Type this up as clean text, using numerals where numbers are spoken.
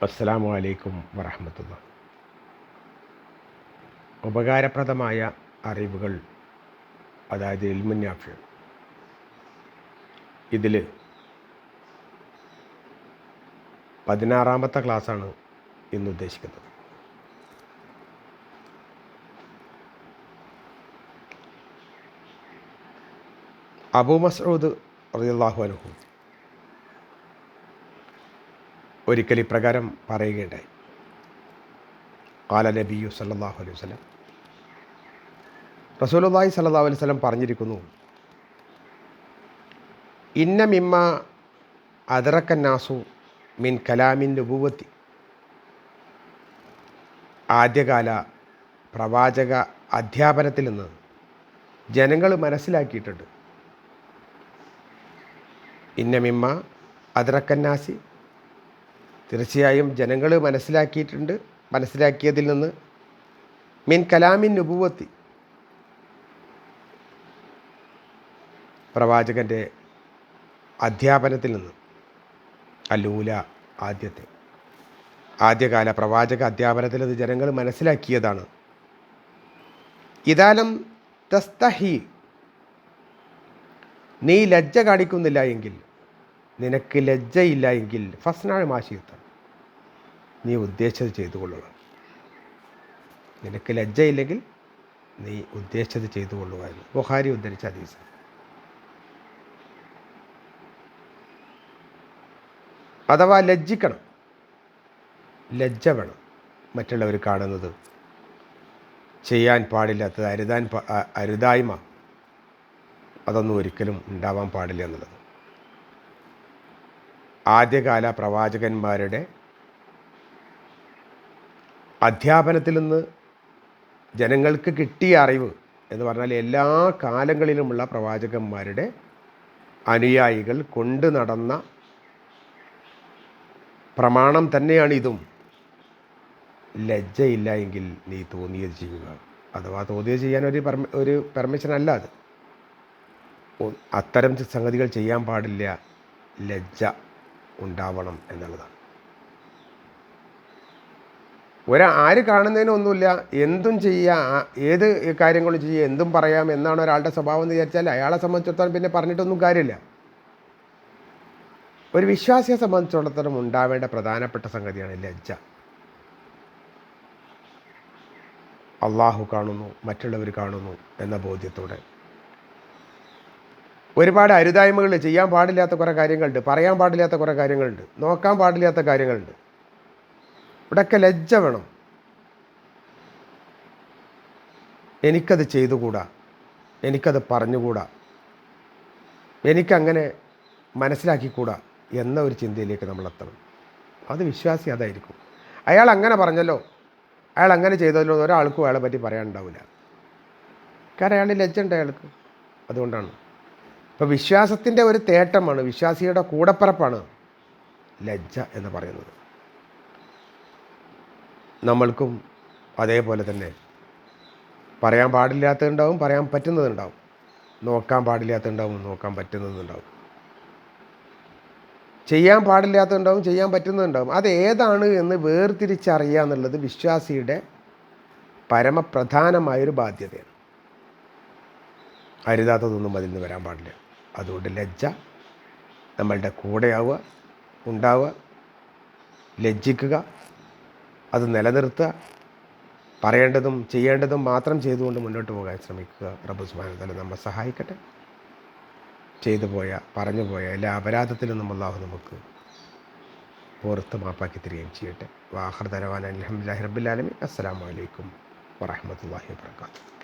അസ്സലാമു അലൈക്കും വറഹ്മത്തുള്ളാഹി. ഉപകാരപ്രദമായ അറിവുകൾ, അതായത് ഇൽമുൻ നാഫി, ഇതിൽ 16ാമത്തെ ക്ലാസ്സാണ് ഇന്ന് ഉദ്ദേശിക്കുന്നത്. അബൂ മസ്ഊദ് റളിയല്ലാഹു അൻഹു ഒരിക്കൽ ഇപ്രകാരം പറയുകയുണ്ടായി. ഖാല നബിയു സല്ലല്ലാഹു അലൈഹി വസല്ലം, റസൂലുള്ളാഹി സല്ലല്ലാഹു അലൈഹി വസല്ലം പറഞ്ഞിരിക്കുന്നു, ഇന്ന മിമ്മ അദറക്കന്നാസു മിൻ കലാമിൻ നുബുവത്തി, ആദ്യകാല പ്രവാചക അധ്യാപനത്തിൽ നിന്ന് ജനങ്ങൾ മനസ്സിലാക്കിയിട്ടുണ്ട്. ഇന്ന മിമ്മ അദറക്കന്നാസി, തീർച്ചയായും ജനങ്ങൾ മനസ്സിലാക്കിയതിൽ നിന്ന് മിൻ കലാമിൻ നുബുവത്തി, പ്രവാചകൻ്റെ അധ്യാപനത്തിൽ നിന്ന്, അല്ലൂല ആദ്യകാല പ്രവാചക അധ്യാപനത്തിൽ അത് ജനങ്ങൾ മനസ്സിലാക്കിയതാണ്. ഇദാലം തസ്തഹി, നീ ലജ്ജ കാണിക്കുന്നില്ല എങ്കിൽ, നിനക്ക് ലജ്ജയില്ല എങ്കിൽ, ഫസ്നാഴ് മാശീത്ത, നീ ഉദ്ദേശിച്ചത് ചെയ്തു കൊള്ളുക. നിനക്ക് ലജ്ജയില്ലെങ്കിൽ നീ ഉദ്ദേശിച്ചത് ചെയ്തു കൊള്ളുക എന്ന് ബുഖാരി ഉദ്ധരിച്ച ഹദീസ്. അഥവാ ലജ്ജിക്കണം, ലജ്ജ വേണം. മറ്റുള്ളവർ കാണുന്നത് ചെയ്യാൻ പാടില്ലാത്തത്, അരുതായ്മ, അതൊന്നും ഒരിക്കലും ഉണ്ടാവാൻ പാടില്ല എന്നുള്ളത്. ആദ്യകാല പ്രവാചകന്മാരുടെ അധ്യാപനത്തിൽ നിന്ന് ജനങ്ങൾക്ക് കിട്ടിയ അറിവ് എന്ന് പറഞ്ഞാൽ എല്ലാ കാലങ്ങളിലുമുള്ള പ്രവാചകന്മാരുടെ അനുയായികൾ കൊണ്ടു നടന്ന പ്രമാണം തന്നെയാണ് ഇതും. ലജ്ജയില്ല എങ്കിൽ നീ തോന്നിയത് ചെയ്യുക. അഥവാ തോന്നിയത് ചെയ്യാൻ ഒരു പെർമിഷൻ അല്ല അത്. അത്തരം സംഗതികൾ ചെയ്യാൻ പാടില്ല, ലജ്ജ ഉണ്ടാവണം എന്നുള്ളതാണ്. ആര് കാണുന്നതിനൊന്നുമില്ല, എന്തും ചെയ്യുക, ഏത് കാര്യങ്ങളും ചെയ്യുക, എന്തും പറയാം എന്നാണ് ഒരാളുടെ സ്വഭാവം എന്ന് വിചാരിച്ചാൽ അയാളെ സംബന്ധിച്ചിടത്തോളം പിന്നെ പറഞ്ഞിട്ടൊന്നും കാര്യമില്ല. ഒരു വിശ്വാസിയെ സംബന്ധിച്ചിടത്തോളം ഉണ്ടാവേണ്ട പ്രധാനപ്പെട്ട സംഗതിയാണ് ലജ്ജ. അള്ളാഹു കാണുന്നു, മറ്റുള്ളവർ കാണുന്നു എന്ന ബോധ്യത്തോടെ ഒരുപാട് അരുതായ്മകൾ, ചെയ്യാൻ പാടില്ലാത്ത കുറേ കാര്യങ്ങളുണ്ട്, പറയാൻ പാടില്ലാത്ത കുറേ കാര്യങ്ങളുണ്ട്, നോക്കാൻ പാടില്ലാത്ത കാര്യങ്ങളുണ്ട്. ഇവിടെയൊക്കെ ലജ്ജ വേണം. എനിക്കത് ചെയ്തുകൂടാ, എനിക്കത് പറഞ്ഞുകൂടാ, എനിക്കങ്ങനെ മനസ്സിലാക്കിക്കൂടാ എന്ന ഒരു ചിന്തയിലേക്ക് നമ്മൾ എത്തണം. അത് വിശ്വാസി അതായിരിക്കും. അയാൾ അങ്ങനെ പറഞ്ഞല്ലോ, അയാൾ അങ്ങനെ ചെയ്തല്ലോ, ഒരാൾക്കും അയാളെ പറ്റി പറയാനുണ്ടാവില്ല. കാരണം അയാൾ ലജ്ജ ഉണ്ട് അയാൾക്ക്. അതുകൊണ്ടാണ് ഇപ്പോൾ വിശ്വാസത്തിൻ്റെ ഒരു തേട്ടമാണ്, വിശ്വാസിയുടെ കൂടപ്പിറപ്പാണ് ലജ്ജ എന്ന് പറയുന്നത്. നമ്മൾക്കും അതേപോലെ തന്നെ പറയാൻ പാടില്ലാത്തതുണ്ടാവും, പറയാൻ പറ്റുന്നതുണ്ടാവും, നോക്കാൻ പാടില്ലാത്തതുണ്ടാവും, നോക്കാൻ പറ്റുന്നതുണ്ടാവും, ചെയ്യാൻ പാടില്ലാത്തതുണ്ടാവും, ചെയ്യാൻ പറ്റുന്നതുണ്ടാവും. അത് ഏതാണ് എന്ന് വേർതിരിച്ചറിയുക എന്നുള്ളത് വിശ്വാസിയുടെ പരമപ്രധാനമായൊരു ബാധ്യതയാണ്. അരുതാത്തതൊന്നും അതിൽ നിന്ന് വരാൻ പാടില്ല. അതുകൊണ്ട് ലജ്ജ നമ്മളുടെ കൂടെയാവുക, ഉണ്ടാവുക, ലജ്ജിക്കുക, അത് നിലനിർത്തുക, പറയേണ്ടതും ചെയ്യേണ്ടതും മാത്രം ചെയ്തുകൊണ്ട് മുന്നോട്ട് പോകാൻ ശ്രമിക്കുക. റബ്ബ് സുബ്ഹാനഹു വ തആല നമ്മെ സഹായിക്കട്ടെ. പറഞ്ഞു പോയ എല്ലാ അപരാധത്തിലും അല്ലാഹു നമുക്ക് പുറത്ത് മാപ്പാക്കി തരികയും ചെയ്യട്ടെ. വാഖിർ ദഅവാനാ അൽഹംദുലില്ലാഹി റബ്ബിൽ ആലമീൻ. അസ്സലാമു അലൈക്കും വറഹ്മത്തുള്ളാഹി വബറകാതുഹു.